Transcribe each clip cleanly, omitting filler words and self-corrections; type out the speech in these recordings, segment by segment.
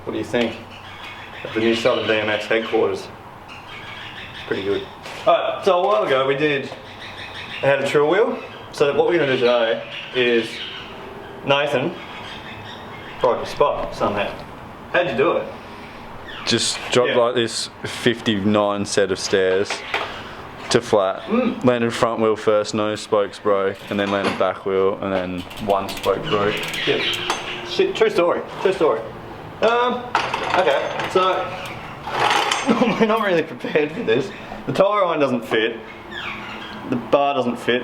what do you think of the new Southern BMX headquarters? It's pretty good. Alright, so a while ago we had a trill wheel. So what we're going to do today is Nathan broke a spot somehow. How'd you do it? Just dropped like this 59 set of stairs to flat. Landed front wheel first, no spokes broke, and then landed back wheel, and then one spoke broke. Yep. Shit, true story. True story. Okay, so we're not really prepared for this. The tyre iron doesn't fit. The bar doesn't fit.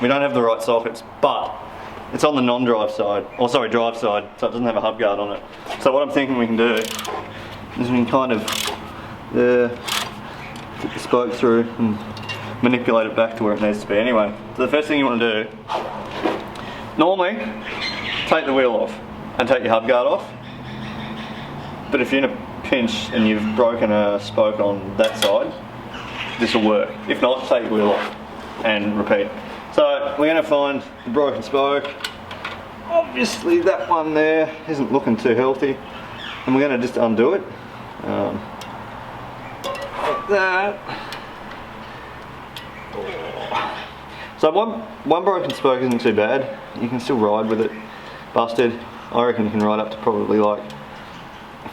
We don't have the right sockets, but it's on the non-drive side, or sorry, drive side, so it doesn't have a hub guard on it. So what I'm thinking we can do is we can kind of put the spoke through and manipulate it back to where it needs to be. Anyway, so the first thing you want to do, normally, take the wheel off and take your hub guard off. But if you're in a pinch and you've broken a spoke on that side, this will work. If not, take your wheel off and repeat. So we're going to find the broken spoke. Obviously that one there isn't looking too healthy, and we're going to just undo it like that. So one broken spoke isn't too bad. You can still ride with it busted. I reckon you can ride up to probably like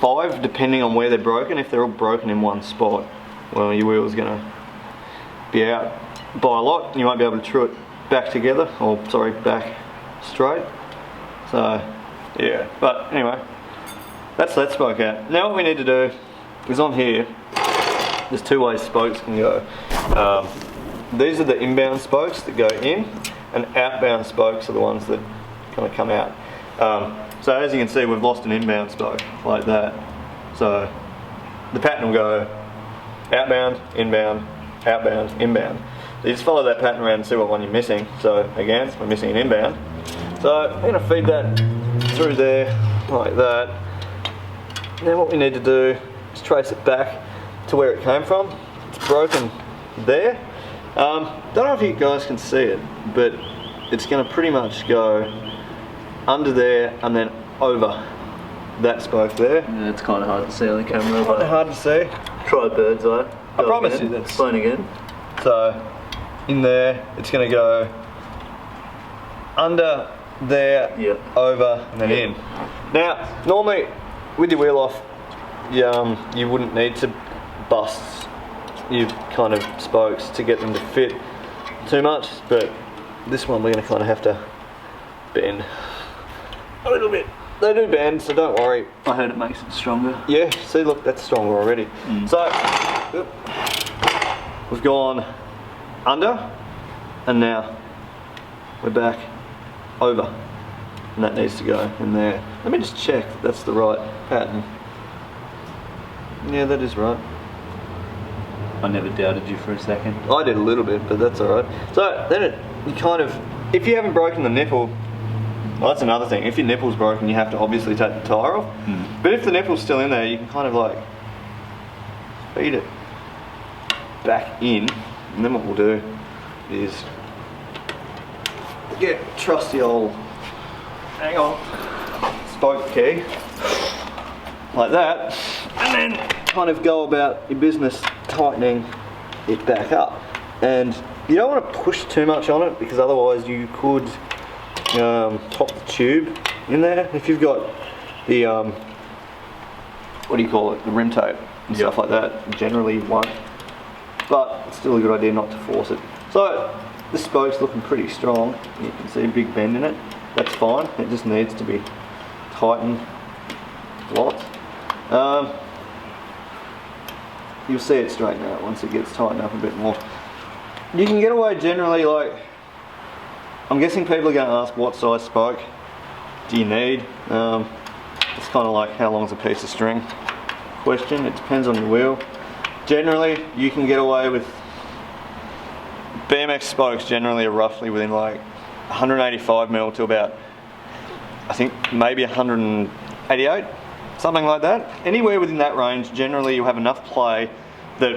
5, depending on where they're broken. If they're all broken in one spot, well, your wheel's going to be out by a lot. You won't be able to true it back together, or sorry, back straight. So yeah, but anyway, that's that spoke out. Now what we need to do is on here, there's two ways spokes can go. These are the inbound spokes that go in, and outbound spokes are the ones that kind of come out. So as you can see, we've lost an inbound spoke like that. So the pattern will go outbound, inbound, outbound, inbound. So you just follow that pattern around and see what one you're missing. So again, we're missing an inbound. So we're going to feed that through there like that. And then what we need to do is trace it back to where it came from. It's broken there. Don't know if you guys can see it, but it's going to pretty much go under there and then over that spoke there. Yeah, it's kind of hard to see on the camera. Kind of hard to see. Try bird's eye. I promise you that's fine again. So in there, it's going to go under there, yep, over and then in. Now, normally with your wheel off, you wouldn't need to bust your kind of spokes to get them to fit too much, but this one we're going to kind of have to bend a little bit. They do bend, so don't worry. I heard it makes it stronger. Yeah, see, look, that's stronger already. So we've gone under, and now we're back over, and that needs to go in there. Let me just check that that's the right pattern. Yeah, that is right. I never doubted you for a second. I did a little bit, but that's alright. So then you kind of, if you haven't broken the nipple, well, that's another thing. If your nipple's broken, you have to obviously take the tyre off. But if the nipple's still in there, you can kind of like feed it back in, and then what we'll do is get trusty old, hang on, spoke key like that, and then kind of go about your business tightening it back up. And you don't want to push too much on it, because otherwise you could top the tube in there. If you've got the what do you call it, the rim tape and stuff like that, generally you won't, but it's still a good idea not to force it. So this spoke's looking pretty strong. You can see a big bend in it. That's fine, it just needs to be tightened lots. You'll see it straighten out once it gets tightened up a bit more. You can get away generally, like, I'm guessing people are going to ask what size spoke do you need. It's kind of like how long's a piece of string question. It depends on your wheel. Generally you can get away with, BMX spokes generally are roughly within like 185mm to about, I think maybe 188, something like that. Anywhere within that range, generally you'll have enough play that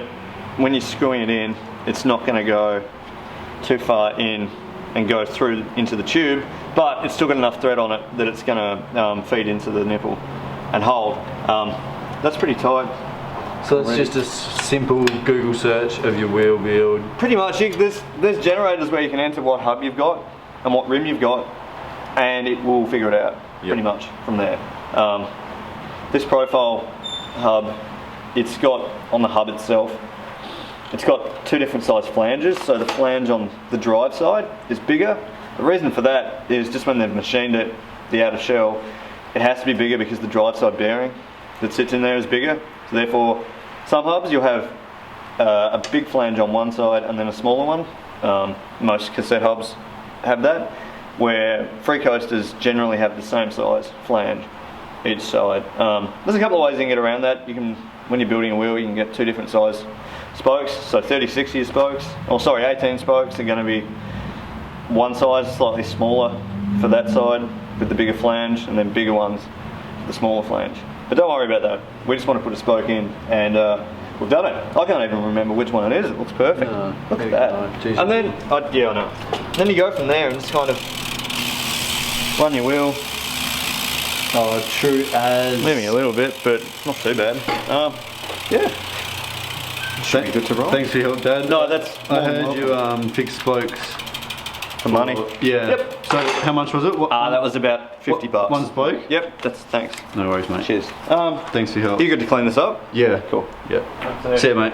when you're screwing it in, it's not going to go too far in and go through into the tube, but it's still got enough thread on it that it's going to feed into the nipple and hold. That's pretty tight. So it's just a simple Google search of your wheel build. Pretty much, there's generators where you can enter what hub you've got and what rim you've got, and it will figure it out pretty much from there. This profile hub, it's got, on the hub itself, it's got 2 different size flanges, so the flange on the drive side is bigger. The reason for that is just when they've machined it, the outer shell, it has to be bigger because the drive side bearing that sits in there is bigger. So therefore, some hubs you'll have a big flange on one side and then a smaller one. Most cassette hubs have that, where free coasters generally have the same size flange each side. There's a couple of ways you can get around that. You can, when you're building a wheel, you can get 2 different size spokes. So 30/60 spokes, or sorry, 18 spokes are going to be one size, slightly smaller for that side with the bigger flange, and then bigger ones for the smaller flange. But don't worry about that. We just want to put a spoke in, and we've done it. I can't even remember which one it is. It looks perfect. No, Look at that. no, And then, yeah, I know. Then you go from there and just kind of run your wheel. Oh, true as. Moving a little bit, but not too bad. Yeah. Should be good to ride. Thanks for your help, Dad. No, that's I more than heard welcome. you fix spokes. For money. Yeah. Yep. So how much was it? What, That was about 50 bucks. One spoke? Yep, that's, thanks. No worries, mate. Cheers. Thanks for your help. You good to clean this up? Yeah. Cool. Yeah. See you, mate.